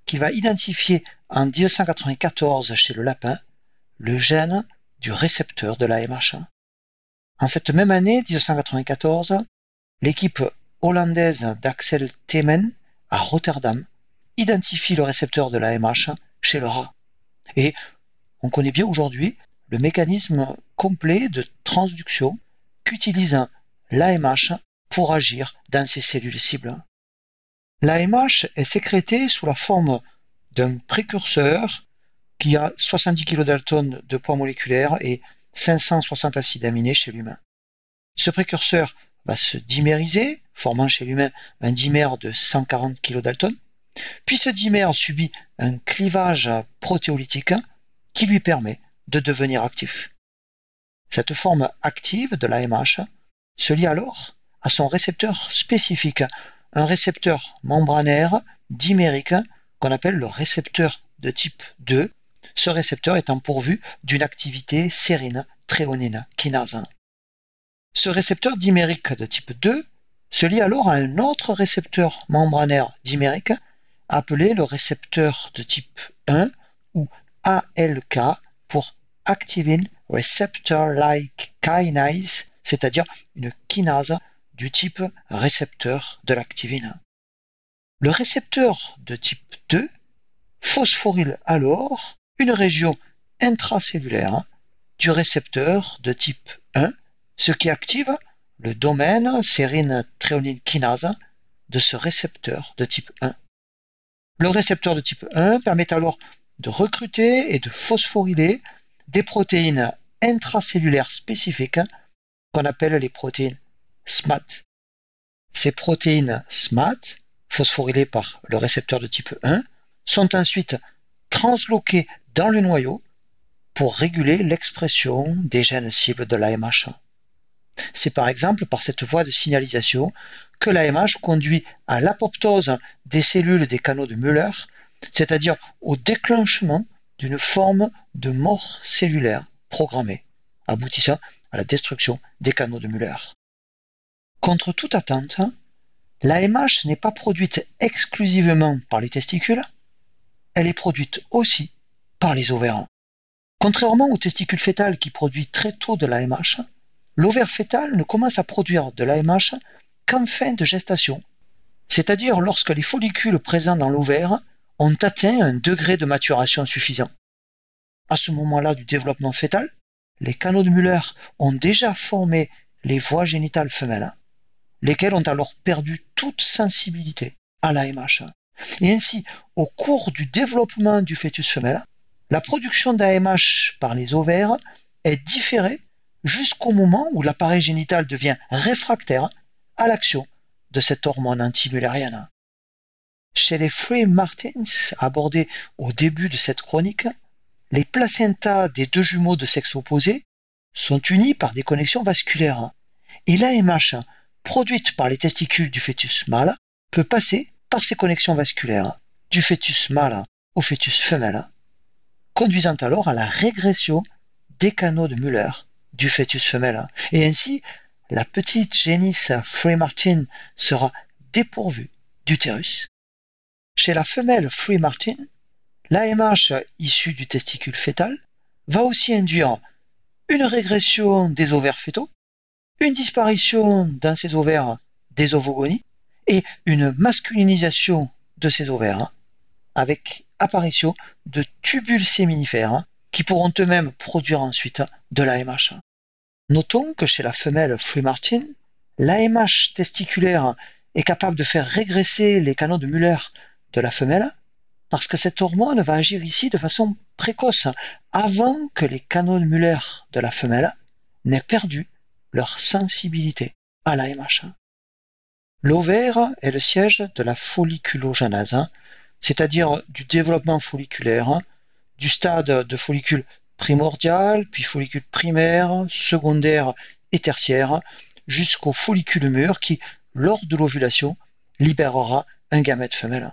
qu'il va identifier en 1994 chez le lapin le gène du récepteur de l'AMH. En cette même année, 1994, l'équipe hollandaise d'Axel Temen à Rotterdam identifie le récepteur de l'AMH chez le rat. Et on connaît bien aujourd'hui le mécanisme complet de transduction qu'utilise l'AMH pour agir dans ces cellules cibles. L'AMH est sécrétée sous la forme d'un précurseur qui a 70 kDa de poids moléculaire et 560 acides aminés chez l'humain. Ce précurseur va se dimériser, formant chez l'humain un dimère de 140 kDa, puis ce dimère subit un clivage protéolytique qui lui permet de devenir actif. Cette forme active de l'AMH se lie alors à son récepteur spécifique, un récepteur membranaire dimérique qu'on appelle le récepteur de type 2, ce récepteur étant pourvu d'une activité sérine-tréonine kinase. Ce récepteur dimérique de type 2 se lie alors à un autre récepteur membranaire dimérique appelé le récepteur de type 1 ou ALK pour Activin Receptor-like Kinase, c'est-à-dire une kinase du type récepteur de l'activine. Le récepteur de type 2 phosphoryle alors une région intracellulaire du récepteur de type 1, ce qui active le domaine sérine-tréonine kinase de ce récepteur de type 1. Le récepteur de type 1 permet alors de recruter et de phosphoryler des protéines intracellulaires spécifiques qu'on appelle les protéines SMAD. Ces protéines SMAD, phosphorylées par le récepteur de type 1, sont ensuite transloquées dans le noyau pour réguler l'expression des gènes cibles de l'AMH. C'est par exemple par cette voie de signalisation que l'AMH conduit à l'apoptose des cellules des canaux de Müller, c'est-à-dire au déclenchement d'une forme de mort cellulaire programmée, aboutissant à la destruction des canaux de Müller. Contre toute attente, l'AMH n'est pas produite exclusivement par les testicules, elle est produite aussi par les ovaires. Contrairement au testicule fœtal qui produit très tôt de l'AMH, l'ovaire fœtal ne commence à produire de l'AMH qu'en fin de gestation, c'est-à-dire lorsque les follicules présents dans l'ovaire ont atteint un degré de maturation suffisant. À ce moment-là du développement fœtal, les canaux de Müller ont déjà formé les voies génitales femelles, lesquelles ont alors perdu toute sensibilité à l'AMH. Et ainsi, au cours du développement du fœtus femelle, la production d'AMH par les ovaires est différée jusqu'au moment où l'appareil génital devient réfractaire à l'action de cette hormone antimüllérienne. Chez les Free Martins, abordés au début de cette chronique, les placentas des deux jumeaux de sexe opposé sont unis par des connexions vasculaires. Et l'AMH, produite par les testicules du fœtus mâle, peut passer par ces connexions vasculaires du fœtus mâle au fœtus femelle, conduisant alors à la régression des canaux de Müller du fœtus femelle. Et ainsi, la petite génisse Free-Martin sera dépourvue d'utérus. Chez la femelle Free-Martin, l'AMH issue du testicule fœtal va aussi induire une régression des ovaires fœtaux, une disparition dans ces ovaires des ovogonies et une masculinisation de ces ovaires avec apparition de tubules séminifères qui pourront eux-mêmes produire ensuite de l'AMH. Notons que chez la femelle Free-Martin, l'AMH testiculaire est capable de faire régresser les canaux de Müller de la femelle parce que cette hormone va agir ici de façon précoce, avant que les canaux de Müller de la femelle n'aient perdu leur sensibilité à l'AMH. L'ovaire est le siège de la folliculogenèse, c'est-à-dire du développement folliculaire, du stade de follicule primordial, puis follicule primaire, secondaire et tertiaire, jusqu'au follicule mûr qui, lors de l'ovulation, libérera un gamète femelle.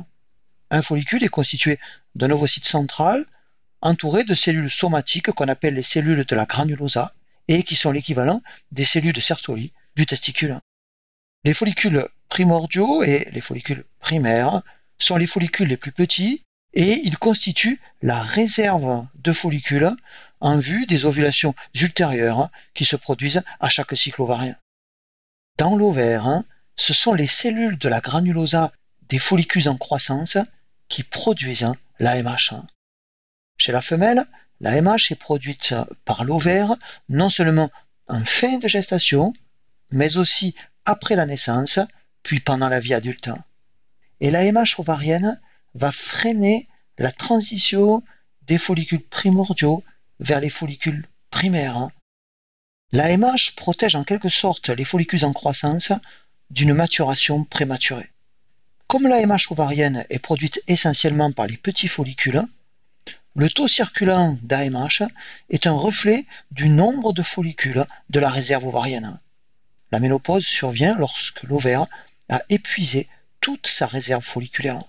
Un follicule est constitué d'un ovocyte central entouré de cellules somatiques qu'on appelle les cellules de la granulosa et qui sont l'équivalent des cellules de Sertoli du testicule. Les follicules primordiaux et les follicules primaires sont les follicules les plus petits et ils constituent la réserve de follicules en vue des ovulations ultérieures qui se produisent à chaque cycle ovarien. Dans l'ovaire, ce sont les cellules de la granulosa des follicules en croissance qui produisent l'AMH. Chez la femelle, l'AMH est produite par l'ovaire non seulement en fin de gestation, mais aussi après la naissance, puis pendant la vie adulte. Et l'AMH ovarienne va freiner la transition des follicules primordiaux vers les follicules primaires. L'AMH protège en quelque sorte les follicules en croissance d'une maturation prématurée. Comme l'AMH ovarienne est produite essentiellement par les petits follicules, le taux circulant d'AMH est un reflet du nombre de follicules de la réserve ovarienne. La ménopause survient lorsque l'ovaire a épuisé toute sa réserve folliculaire.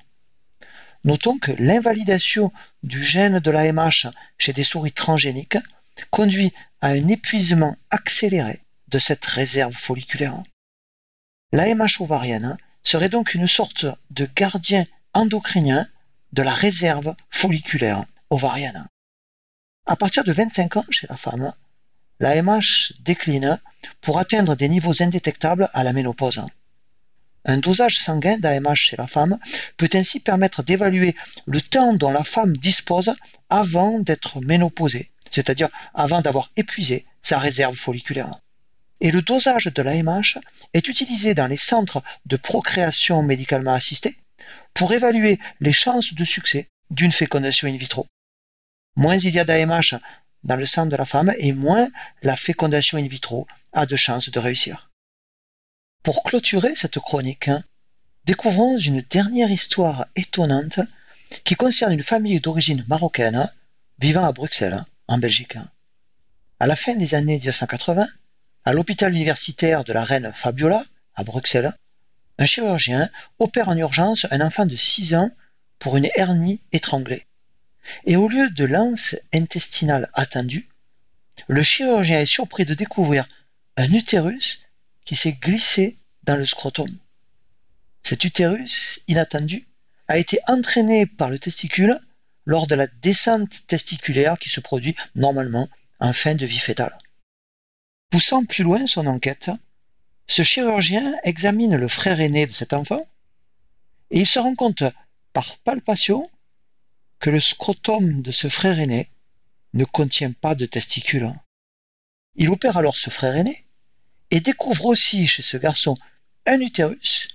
Notons que l'invalidation du gène de l'AMH chez des souris transgéniques conduit à un épuisement accéléré de cette réserve folliculaire. L'AMH ovarienne serait donc une sorte de gardien endocrinien de la réserve folliculaire ovarienne. À partir de 25 ans chez la femme, l'AMH décline pour atteindre des niveaux indétectables à la ménopause. Un dosage sanguin d'AMH chez la femme peut ainsi permettre d'évaluer le temps dont la femme dispose avant d'être ménopausée, c'est-à-dire avant d'avoir épuisé sa réserve folliculaire. Et le dosage de l'AMH est utilisé dans les centres de procréation médicalement assistée pour évaluer les chances de succès d'une fécondation in vitro. Moins il y a d'AMH dans le sang de la femme et moins la fécondation in vitro a de chances de réussir. Pour clôturer cette chronique, découvrons une dernière histoire étonnante qui concerne une famille d'origine marocaine vivant à Bruxelles, en Belgique. À la fin des années 1980, à l'hôpital universitaire de la reine Fabiola, à Bruxelles, un chirurgien opère en urgence un enfant de 6 ans pour une hernie étranglée. Et au lieu de l'anse intestinale attendue, le chirurgien est surpris de découvrir un utérus qui s'est glissé dans le scrotum. Cet utérus inattendu a été entraîné par le testicule lors de la descente testiculaire qui se produit normalement en fin de vie fœtale. Poussant plus loin son enquête, ce chirurgien examine le frère aîné de cet enfant et il se rend compte par palpation que le scrotum de ce frère aîné ne contient pas de testicules. Il opère alors ce frère aîné et découvre aussi chez ce garçon un utérus,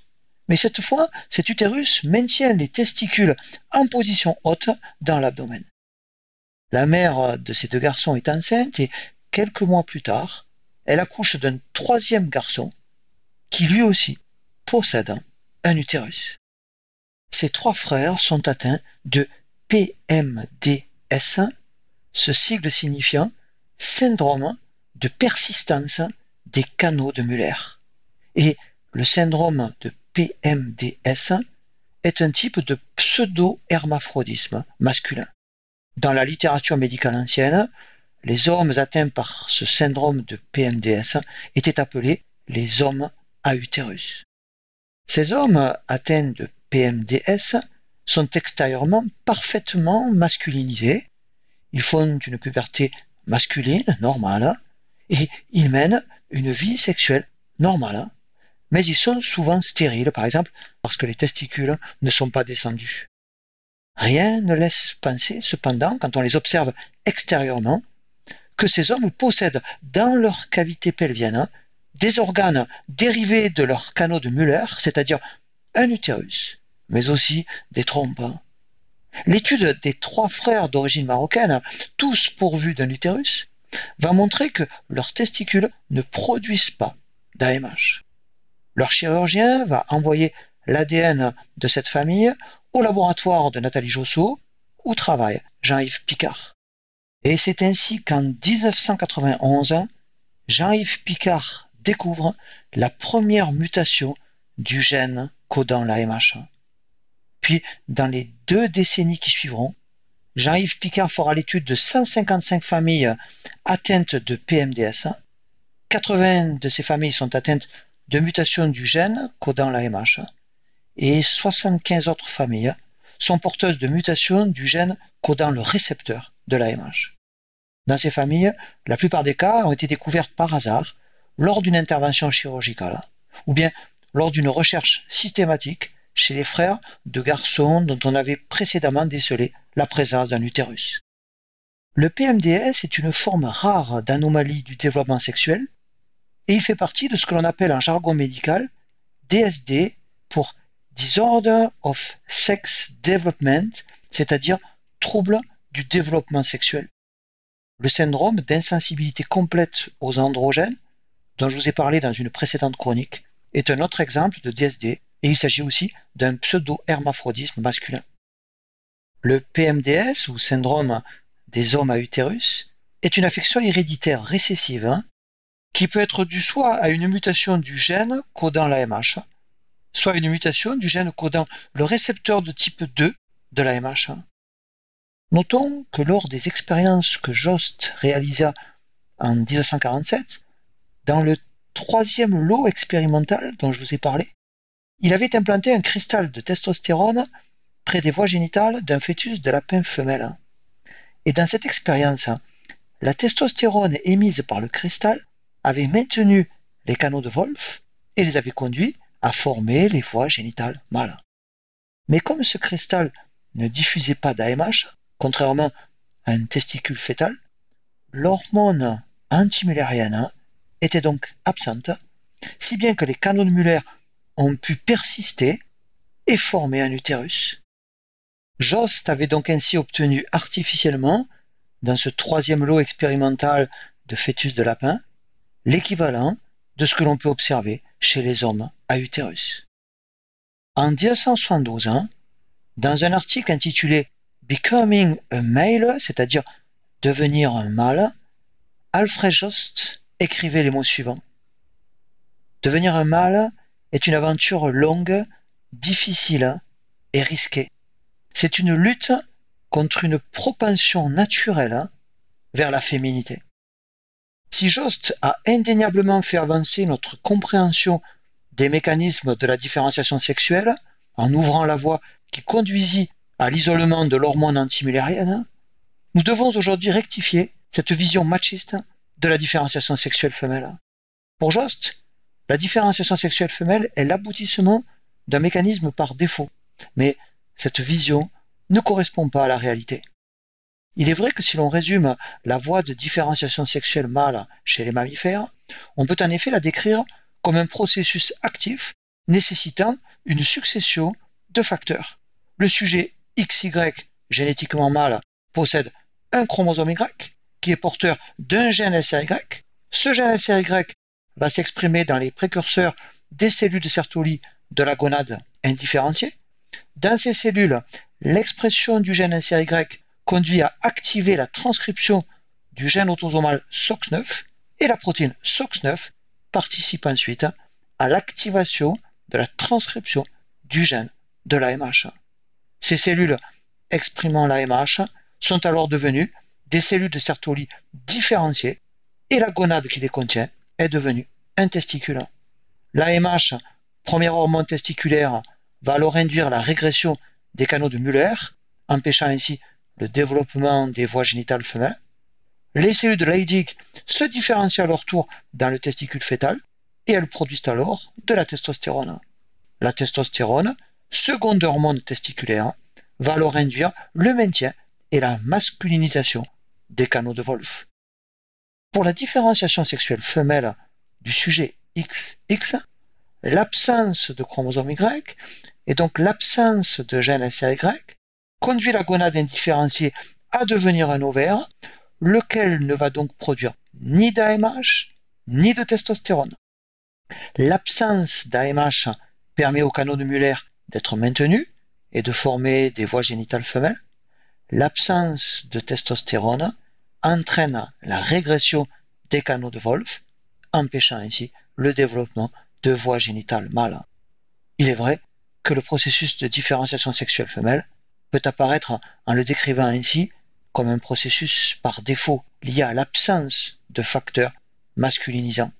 mais cette fois, cet utérus maintient les testicules en position haute dans l'abdomen. La mère de ces deux garçons est enceinte et, quelques mois plus tard, elle accouche d'un troisième garçon qui lui aussi possède un utérus. Ces trois frères sont atteints de PMDS, ce sigle signifiant syndrome de persistance des canaux de Müller. Et le syndrome de PMDS est un type de pseudo-hermaphrodisme masculin. Dans la littérature médicale ancienne, les hommes atteints par ce syndrome de PMDS étaient appelés les hommes à utérus. Ces hommes atteints de PMDS sont extérieurement parfaitement masculinisés. Ils font une puberté masculine, normale, et ils mènent une vie sexuelle normale, mais ils sont souvent stériles, par exemple, parce que les testicules ne sont pas descendus. Rien ne laisse penser, cependant, quand on les observe extérieurement, que ces hommes possèdent dans leur cavité pelvienne des organes dérivés de leurs canaux de Müller, c'est-à-dire un utérus, mais aussi des trompes. L'étude des 3 frères d'origine marocaine, tous pourvus d'un utérus, va montrer que leurs testicules ne produisent pas d'AMH. Leur chirurgien va envoyer l'ADN de cette famille au laboratoire de Nathalie Josso, où travaille Jean-Yves Picard. Et c'est ainsi qu'en 1991, Jean-Yves Picard découvre la première mutation du gène codant l'AMH. Puis, dans les 2 décennies qui suivront, Jean-Yves Picard fera l'étude de 155 familles atteintes de PMDS. 80 de ces familles sont atteintes de mutations du gène codant l'AMH et 75 autres familles sont porteuses de mutations du gène codant le récepteur de l'AMH. Dans ces familles, la plupart des cas ont été découverts par hasard lors d'une intervention chirurgicale ou bien lors d'une recherche systématique chez les frères de garçons dont on avait précédemment décelé la présence d'un utérus. Le PMDS est une forme rare d'anomalie du développement sexuel et il fait partie de ce que l'on appelle en jargon médical DSD pour Disorder of Sex Development, c'est-à-dire trouble du développement sexuel. Le syndrome d'insensibilité complète aux androgènes, dont je vous ai parlé dans une précédente chronique, est un autre exemple de DSD et il s'agit aussi d'un pseudo-hermaphrodisme masculin. Le PMDS, ou syndrome des hommes à utérus, est une affection héréditaire récessive qui peut être due soit à une mutation du gène codant l'AMH, soit à une mutation du gène codant le récepteur de type 2 de l'AMH. Notons que lors des expériences que Jost réalisa en 1947, dans le 3e lot expérimental dont je vous ai parlé, il avait implanté un cristal de testostérone près des voies génitales d'un fœtus de lapin femelle. Et dans cette expérience, la testostérone émise par le cristal avait maintenu les canaux de Wolff et les avait conduits à former les voies génitales mâles. Mais comme ce cristal ne diffusait pas d'AMH, contrairement à un testicule fœtal, l'hormone antimüllérienne était donc absente, si bien que les canaux de Müller ont pu persister et former un utérus. Jost avait donc ainsi obtenu artificiellement, dans ce 3e lot expérimental de fœtus de lapin, l'équivalent de ce que l'on peut observer chez les hommes à utérus. En 1972, dans un article intitulé Becoming a Male, c'est-à-dire devenir un mâle, Alfred Jost écrivait les mots suivants. Devenir un mâle est une aventure longue, difficile et risquée. C'est une lutte contre une propension naturelle vers la féminité. Si Jost a indéniablement fait avancer notre compréhension des mécanismes de la différenciation sexuelle, en ouvrant la voie qui conduisit à l'isolement de l'hormone antimüllérienne, nous devons aujourd'hui rectifier cette vision machiste de la différenciation sexuelle femelle. Pour Jost, la différenciation sexuelle femelle est l'aboutissement d'un mécanisme par défaut, mais cette vision ne correspond pas à la réalité. Il est vrai que si l'on résume la voie de différenciation sexuelle mâle chez les mammifères, on peut en effet la décrire comme un processus actif nécessitant une succession de facteurs. Le sujet XY génétiquement mâle possède un chromosome Y qui est porteur d'un gène SRY. Ce gène SRY va s'exprimer dans les précurseurs des cellules de Sertoli de la gonade indifférenciée. Dans ces cellules, l'expression du gène SRY conduit à activer la transcription du gène autosomal SOX9 et la protéine SOX9 participe ensuite à l'activation de la transcription du gène de l'AMH. Ces cellules exprimant l'AMH sont alors devenues des cellules de Sertoli différenciées et la gonade qui les contient est devenue un testicule. L'AMH, première hormone testiculaire, va alors induire la régression des canaux de Müller, empêchant ainsi le développement des voies génitales femelles. Les cellules de Leydig se différencient à leur tour dans le testicule fœtal et elles produisent alors de la testostérone. La testostérone, seconde hormone testiculaire, va alors induire le maintien et la masculinisation des canaux de Wolff. Pour la différenciation sexuelle femelle du sujet XX, l'absence de chromosome Y et donc l'absence de gène SRY conduit la gonade indifférenciée à devenir un ovaire, lequel ne va donc produire ni d'AMH ni de testostérone. L'absence d'AMH permet aux canaux de Müller d'être maintenus et de former des voies génitales femelles. L'absence de testostérone entraîne la régression des canaux de Wolff, empêchant ainsi le développement de voies génitales mâles. Il est vrai que le processus de différenciation sexuelle femelle peut apparaître en le décrivant ainsi comme un processus par défaut lié à l'absence de facteurs masculinisants.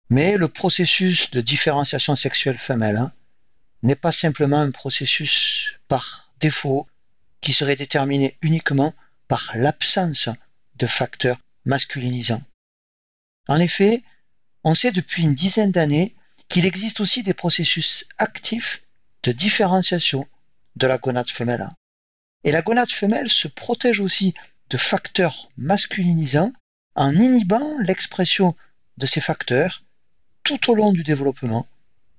Mais le processus de différenciation sexuelle femelle n'est pas simplement un processus par défaut qui serait déterminé uniquement par l'absence de facteurs masculinisants. En effet, on sait depuis une dizaine d'années qu'il existe aussi des processus actifs de différenciation de la gonade femelle. Et la gonade femelle se protège aussi de facteurs masculinisants en inhibant l'expression de ces facteurs tout au long du développement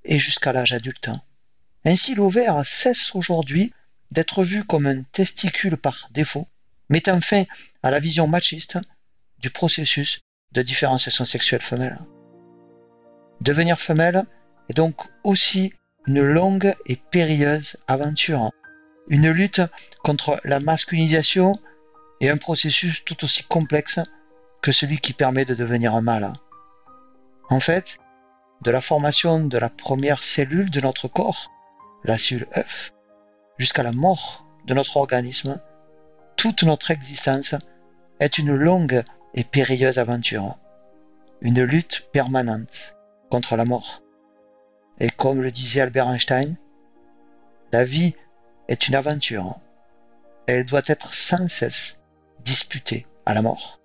et jusqu'à l'âge adulte. Ainsi, l'ovaire cesse aujourd'hui d'être vu comme un testicule par défaut, mettant fin à la vision machiste du processus de différenciation sexuelle femelle. Devenir femelle est donc aussi une longue et périlleuse aventure, une lutte contre la masculinisation et un processus tout aussi complexe que celui qui permet de devenir un mâle. En fait, de la formation de la première cellule de notre corps, la cellule œuf, jusqu'à la mort de notre organisme, toute notre existence est une longue et périlleuse aventure, une lutte permanente contre la mort. Et comme le disait Albert Einstein, la vie est une aventure. Elle doit être sans cesse disputée à la mort.